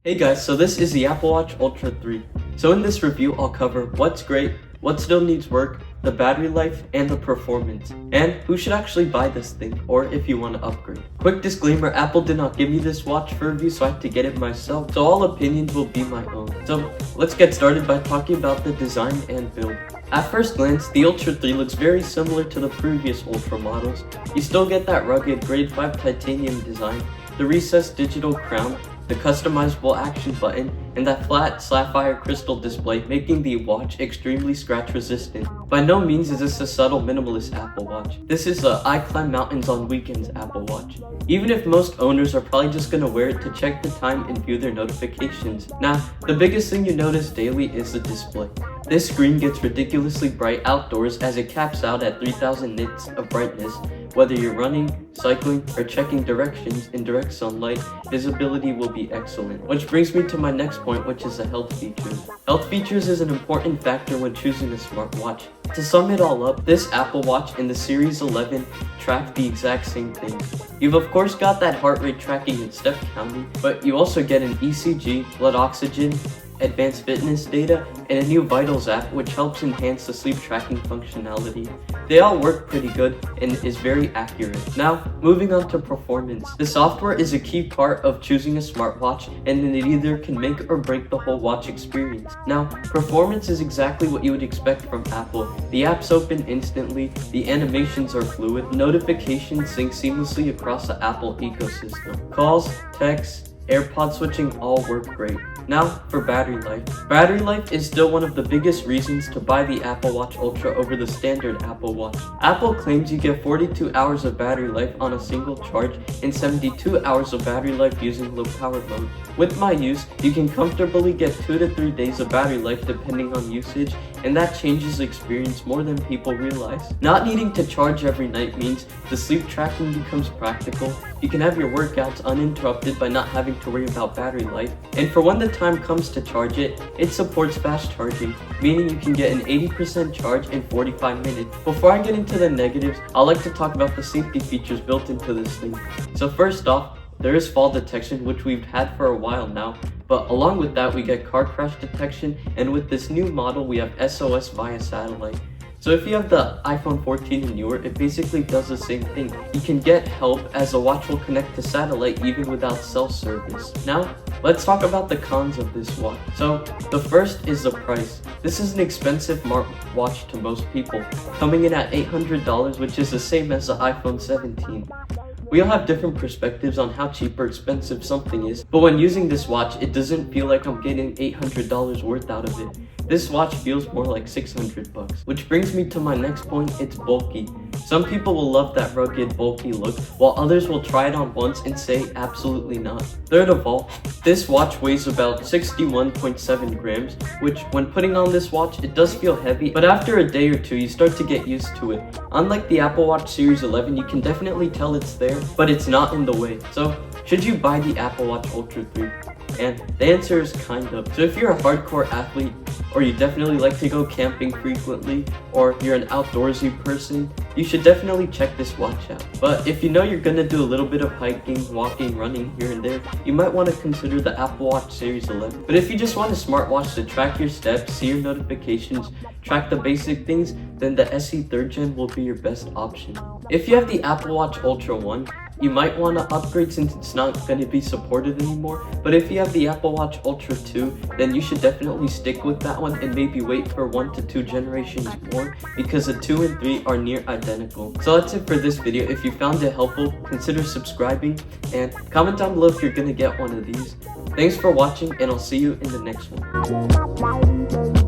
Hey guys, so this is the Apple Watch Ultra 3. So in this review, I'll cover what's great, what still needs work, the battery life, and the performance, and who should actually buy this thing, or if you want to upgrade. Quick disclaimer, Apple did not give me this watch for review, so I had to get it myself, so all opinions will be my own. So let's get started by talking about the design and build. At first glance, the Ultra 3 looks very similar to the previous Ultra models. You still get that rugged grade 5 titanium design, the recessed digital crown, the customizable action button, and that flat sapphire crystal display, making the watch extremely scratch resistant. By no means is this a subtle minimalist Apple Watch. This is a I climb mountains on weekends Apple Watch. Even if most owners are probably just gonna wear it to check the time and view their notifications. Now, the biggest thing you notice daily is the display. This screen gets ridiculously bright outdoors as it caps out at 3000 nits of brightness. Whether you're running, cycling, or checking directions in direct sunlight, visibility will be excellent. Which brings me to my next point, which is the health features. Health features is an important factor when choosing a smartwatch. To sum it all up, this Apple Watch and the Series 11 track the exact same thing. You've of course got that heart rate tracking and step counting, but you also get an ECG, blood oxygen, advanced fitness data, and a new Vitals app which helps enhance the sleep tracking functionality. They all work pretty good and is very accurate. Now, moving on to performance. The software is a key part of choosing a smartwatch, and it either can make or break the whole watch experience. Now, performance is exactly what you would expect from Apple. The apps open instantly, the animations are fluid, notifications sync seamlessly across the Apple ecosystem. Calls, texts, AirPod switching all work great. Now for battery life. Battery life is still one of the biggest reasons to buy the Apple Watch Ultra over the standard Apple Watch. Apple claims you get 42 hours of battery life on a single charge and 72 hours of battery life using low power mode. With my use, you can comfortably get 2 to 3 days of battery life depending on usage, and that changes the experience more than people realize. Not needing to charge every night means the sleep tracking becomes practical. You can have your workouts uninterrupted by not having to worry about battery life. And for when the time comes to charge it, it supports fast charging, meaning you can get an 80% charge in 45 minutes. Before I get into the negatives, I'd like to talk about the safety features built into this thing. So first off, there is fall detection, which we've had for a while now, but along with that we get car crash detection, and with this new model we have SOS via satellite. So if you have the iPhone 14 and newer, it basically does the same thing. You can get help as the watch will connect to satellite even without cell service. Now, let's talk about the cons of this watch. So, the first is the price. This is an expensive watch to most people, coming in at $800, which is the same as the iPhone 17. We all have different perspectives on how cheap or expensive something is, but when using this watch, it doesn't feel like I'm getting $800 worth out of it. This watch feels more like $600. Which brings me to my next point, it's bulky. Some people will love that rugged, bulky look, while others will try it on once and say absolutely not. Third of all, this watch weighs about 61.7 grams, which when putting on this watch, it does feel heavy, but after a day or two, you start to get used to it. Unlike the Apple Watch Series 11, you can definitely tell it's there, but it's not in the way. So, should you buy the Apple Watch Ultra 3? And the answer is kind of. So if you're a hardcore athlete, or you definitely like to go camping frequently, or you're an outdoorsy person, you should definitely check this watch out. But if you know you're gonna do a little bit of hiking, walking, running here and there, you might want to consider the Apple Watch Series 11. But if you just want a smartwatch to track your steps, see your notifications, track the basic things, then the SE 3rd Gen will be your best option. If you have the Apple Watch Ultra 1, you might want to upgrade since it's not going to be supported anymore, but if you have the Apple Watch Ultra 2, then you should definitely stick with that one and maybe wait for 1 to 2 generations more, because the 2 and 3 are near identical. So that's it for this video. If you found it helpful, consider subscribing and comment down below if you're going to get one of these. Thanks for watching, and I'll see you in the next one.